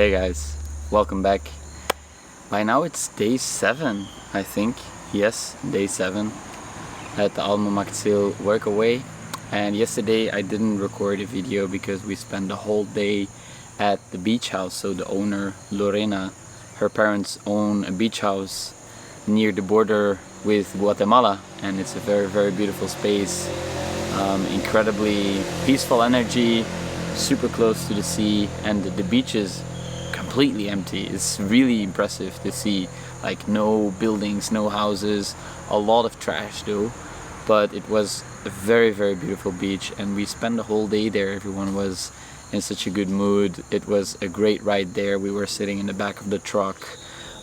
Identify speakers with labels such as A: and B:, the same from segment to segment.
A: Hey guys, welcome back. By now it's day 7, I think. Yes, day 7 at the Alma Maxil workaway. And yesterday I didn't record a video because we spent the whole day at the beach house. So the owner, Lorena, her parents own a beach house near the border with Guatemala, and it's a very, very beautiful space. Incredibly peaceful energy, super close to the sea, and the beach is completely empty. It's really impressive to see, like, no buildings, no houses, a lot of trash though, but it was a very, very beautiful beach, and we spent the whole day there. Everyone was in such a good mood. It was a great ride there. We were sitting in the back of the truck.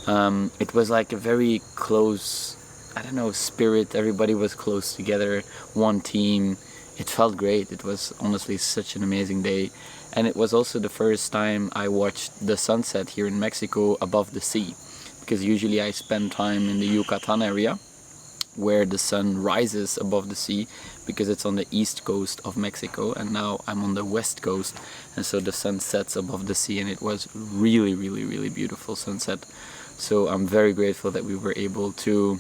A: It was like a very close, I don't know, spirit. Everybody was close together, one team. It felt great. It was honestly such an amazing day. And it was also the first time I watched the sunset here in Mexico above the sea, because usually I spend time in the Yucatan area where the sun rises above the sea, because it's on the east coast of Mexico, and now I'm on the west coast, and so the sun sets above the sea, and it was really, really, really beautiful sunset. So I'm very grateful that we were able to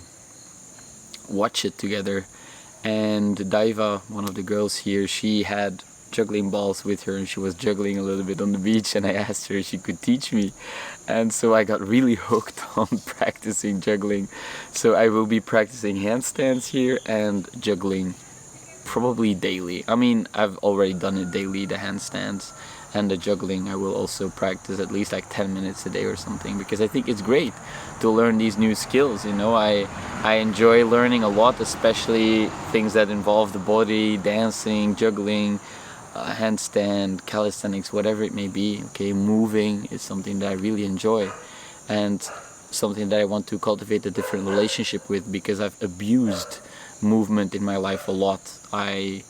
A: watch it together. And Daiva, one of the girls here, she had juggling balls with her, and she was juggling a little bit on the beach, and I asked her if she could teach me, and so I got really hooked on practicing juggling. So I will be practicing handstands here and juggling probably daily. I mean, I've already done it daily, the handstands, and the juggling I will also practice at least like 10 minutes a day or something, because I think it's great to learn these new skills. You know, I enjoy learning a lot, especially things that involve the body, dancing, juggling, handstand, calisthenics, whatever it may be. Okay, moving is something that I really enjoy, and something that I want to cultivate a different relationship with, because I've abused movement in my life a lot. I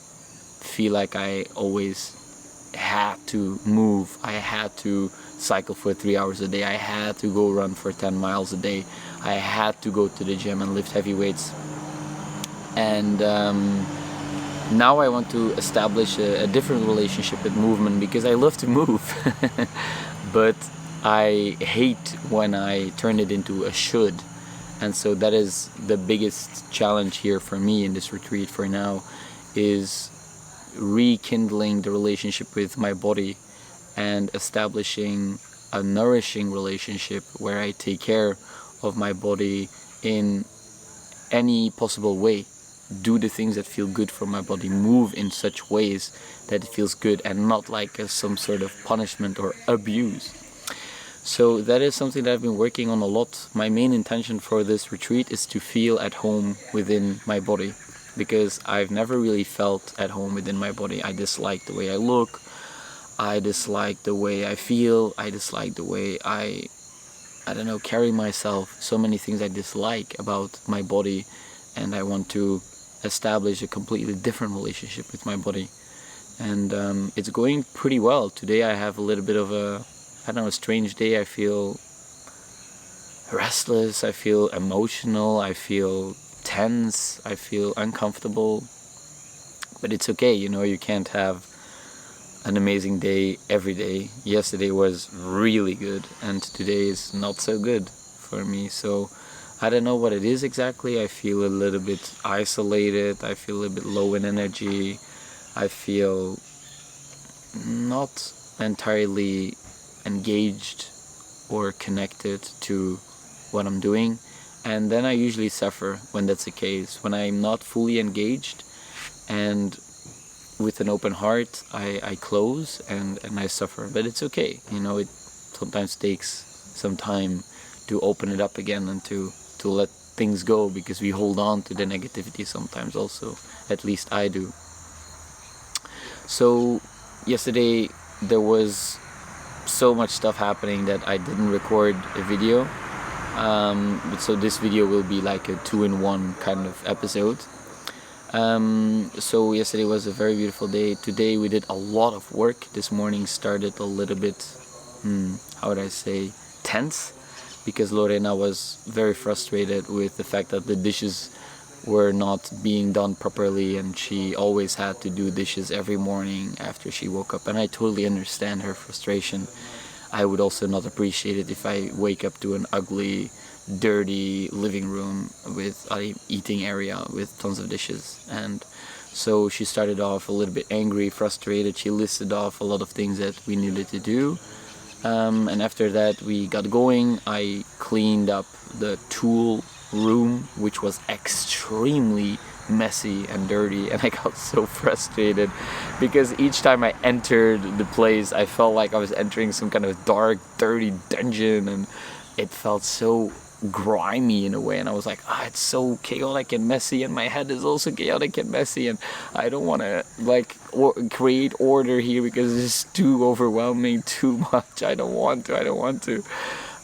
A: feel like I always had to move. I had to cycle for 3 hours a day. I had to go run for 10 miles a day. I had to go to the gym and lift heavy weights. And now I want to establish a different relationship with movement, because I love to move. But I hate when I turn it into a should. And so that is the biggest challenge here for me in this retreat for now, is rekindling the relationship with my body and establishing a nourishing relationship where I take care of my body in any possible way. Do the things that feel good for my body, move in such ways that it feels good, and not like some sort of punishment or abuse. So that is something that I've been working on a lot. My main intention for this retreat is to feel at home within my body, because I've never really felt at home within my body. I dislike the way I look, I dislike the way I feel, I dislike the way I don't know, carry myself. So many things I dislike about my body, and I want to establish a completely different relationship with my body. And it's going pretty well. Today I have a little bit of a, I don't know, a strange day. I feel restless, I feel emotional, I feel tense, I feel uncomfortable. But it's okay, you know, you can't have an amazing day every day. Yesterday was really good, and today is not so good for me. So I don't know what it is exactly. I feel a little bit isolated, I feel a little bit low in energy, I feel not entirely engaged or connected to what I'm doing. And then I usually suffer when that's the case. When I'm not fully engaged and with an open heart, I close and I suffer. But it's okay, you know, it sometimes takes some time to open it up again and to let things go, because we hold on to the negativity sometimes also. At least I do. So yesterday there was so much stuff happening that I didn't record a video. So this video will be like a 2-in-1 kind of episode. So yesterday was a very beautiful day. Today we did a lot of work. This morning started a little bit, how would I say, tense, because Lorena was very frustrated with the fact that the dishes were not being done properly, and she always had to do dishes every morning after she woke up, and I totally understand her frustration. I would also not appreciate it if I wake up to an ugly, dirty living room with an eating area with tons of dishes. And so she started off a little bit angry, frustrated. She listed off a lot of things that we needed to do. And after that we got going. I cleaned up the tool room, which was extremely messy and dirty, and I got so frustrated because each time I entered the place I felt like I was entering some kind of dark, dirty dungeon, and it felt so grimy in a way, and I was like, it's so chaotic and messy, and my head is also chaotic and messy, and I don't want to like create order here because it's too overwhelming, too much. I don't want to.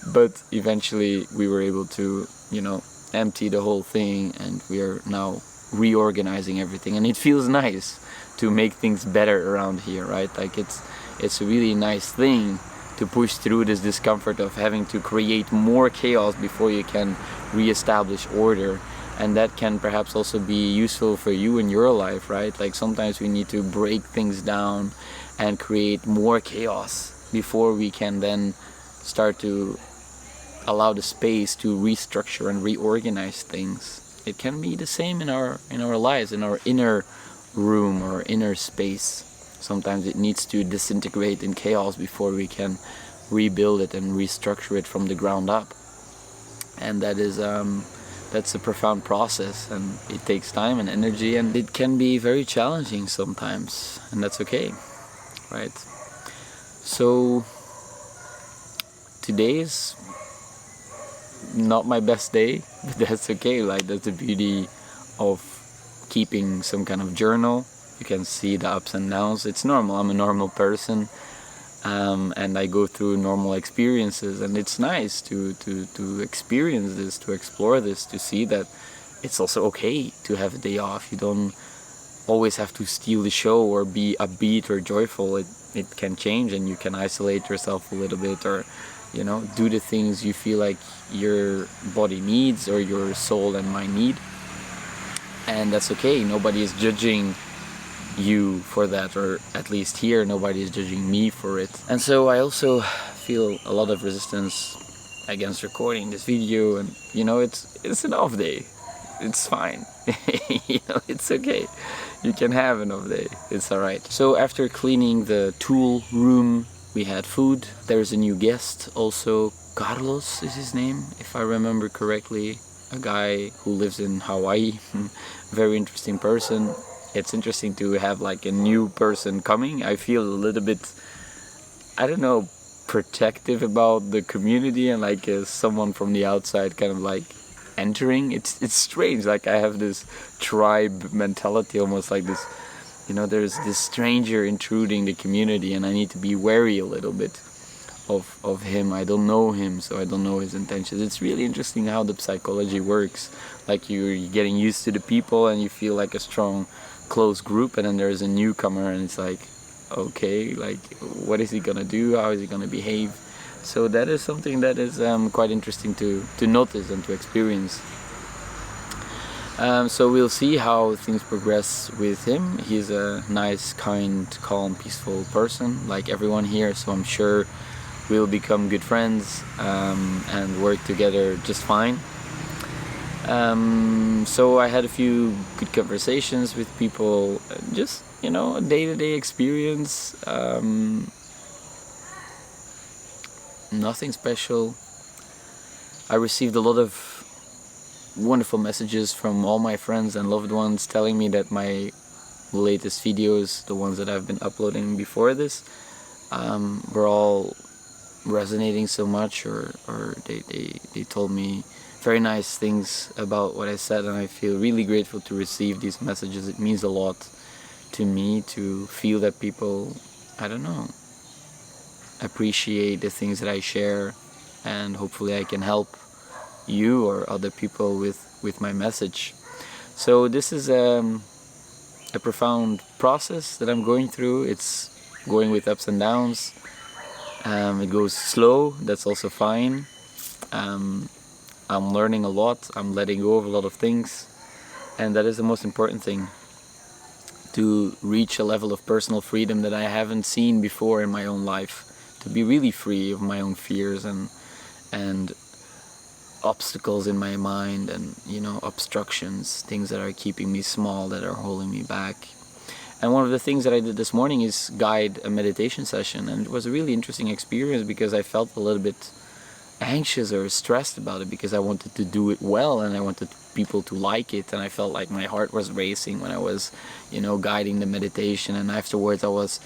A: But eventually we were able to, empty the whole thing, and we are now reorganizing everything, and it feels nice to make things better around here, right? Like it's a really nice thing to push through this discomfort of having to create more chaos before you can re-establish order. And that can perhaps also be useful for you in your life, right? Like sometimes we need to break things down and create more chaos before we can then start to allow the space to restructure and reorganize things. It can be the same in our lives, in our inner room or inner space. Sometimes it needs to disintegrate in chaos before we can rebuild it and restructure it from the ground up. And that's a profound process, and it takes time and energy, and it can be very challenging sometimes, and that's okay, right? So today is not my best day, but that's okay. Like, that's the beauty of keeping some kind of journal. You can see the ups and downs. It's normal. I'm a normal person, and I go through normal experiences, and it's nice to experience this, to explore this, to see that it's also okay to have a day off. You don't always have to steal the show or be upbeat or joyful. It can change, and you can isolate yourself a little bit, or do the things you feel like your body needs or your soul and mind need, and that's okay. Nobody is judging you for that, or at least here nobody is judging me for it. And so I also feel a lot of resistance against recording this video, and it's an off day. It's fine. It's okay. You can have an off day. It's alright. So after cleaning the tool room, we had food. There's a new guest also. Carlos is his name, if I remember correctly. A guy who lives in Hawaii. Very interesting person. It's interesting to have like a new person coming. I feel a little bit, I don't know, protective about the community, and like someone from the outside kind of like entering. It's strange. Like I have this tribe mentality, almost like this, there's this stranger intruding the community, and I need to be wary a little bit of him. I don't know him, so I don't know his intentions. It's really interesting how the psychology works. Like you're getting used to the people, and you feel like a strong, close group, and then there's a newcomer, and it's like, okay, like what is he gonna do? How is he gonna behave? So that is something that is quite interesting to notice and to experience. So we'll see how things progress with him. He's a nice, kind, calm, peaceful person, like everyone here, so I'm sure we'll become good friends and work together just fine. So I had a few good conversations with people, just, a day-to-day experience. Nothing special. I received a lot of wonderful messages from all my friends and loved ones telling me that my latest videos, the ones that I've been uploading before this, were all resonating so much, or they told me very nice things about what I said, and I feel really grateful to receive these messages. It means a lot to me to feel that people, I don't know, appreciate the things that I share, and hopefully I can help you or other people with my message. So this is a profound process that I'm going through. It's going with ups and downs. It goes slow, that's also fine. I'm learning a lot, I'm letting go of a lot of things, and that is the most important thing, to reach a level of personal freedom that I haven't seen before in my own life, to be really free of my own fears and obstacles in my mind, and obstructions, things that are keeping me small, that are holding me back. And one of the things that I did this morning is guide a meditation session, and it was a really interesting experience because I felt a little bit anxious or stressed about it because I wanted to do it well and I wanted people to like it, and I felt like my heart was racing when I was guiding the meditation. And afterwards I was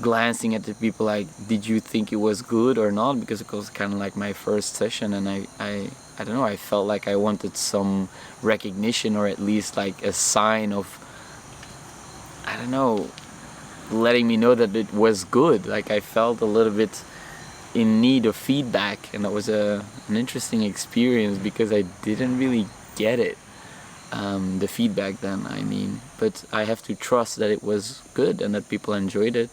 A: glancing at the people like, did you think it was good or not? Because it was kind of like my first session, and I don't know, I felt like I wanted some recognition, or at least like a sign of, I don't know, letting me know that it was good. Like I felt a little bit in need of feedback, and that was an interesting experience because I didn't really get it, the feedback then, I mean. But I have to trust that it was good and that people enjoyed it,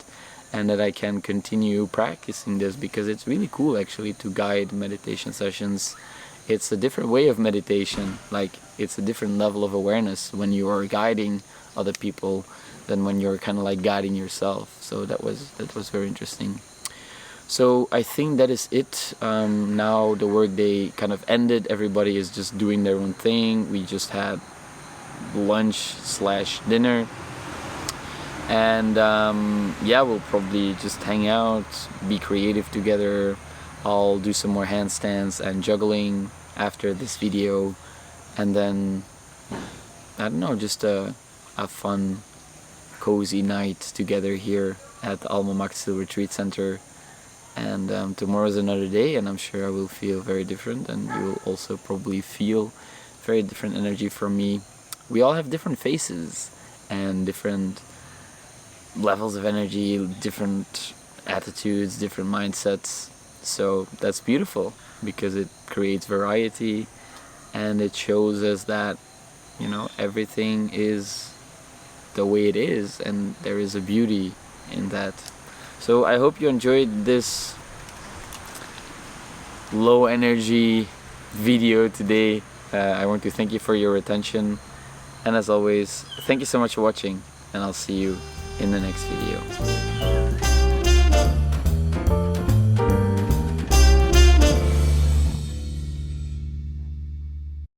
A: and that I can continue practicing this, because it's really cool actually to guide meditation sessions. It's a different way of meditation, like it's a different level of awareness when you are guiding other people than when you're kind of like guiding yourself. So that was very interesting. So I think that is it. Now the workday kind of ended. Everybody is just doing their own thing. We just had lunch/dinner, and yeah, we'll probably just hang out, be creative together. I'll do some more handstands and juggling after this video, and then I don't know, just a fun, cozy night together here at the Alma Mater Retreat Center. And tomorrow's another day, and I'm sure I will feel very different, and you will also probably feel very different energy from me. We all have different faces and different levels of energy, different attitudes, different mindsets. So that's beautiful because it creates variety, and it shows us that everything is the way it is, and there is a beauty in that. So I hope you enjoyed this low energy video today. I want to thank you for your attention, and as always, thank you so much for watching, and I'll see you in the next video.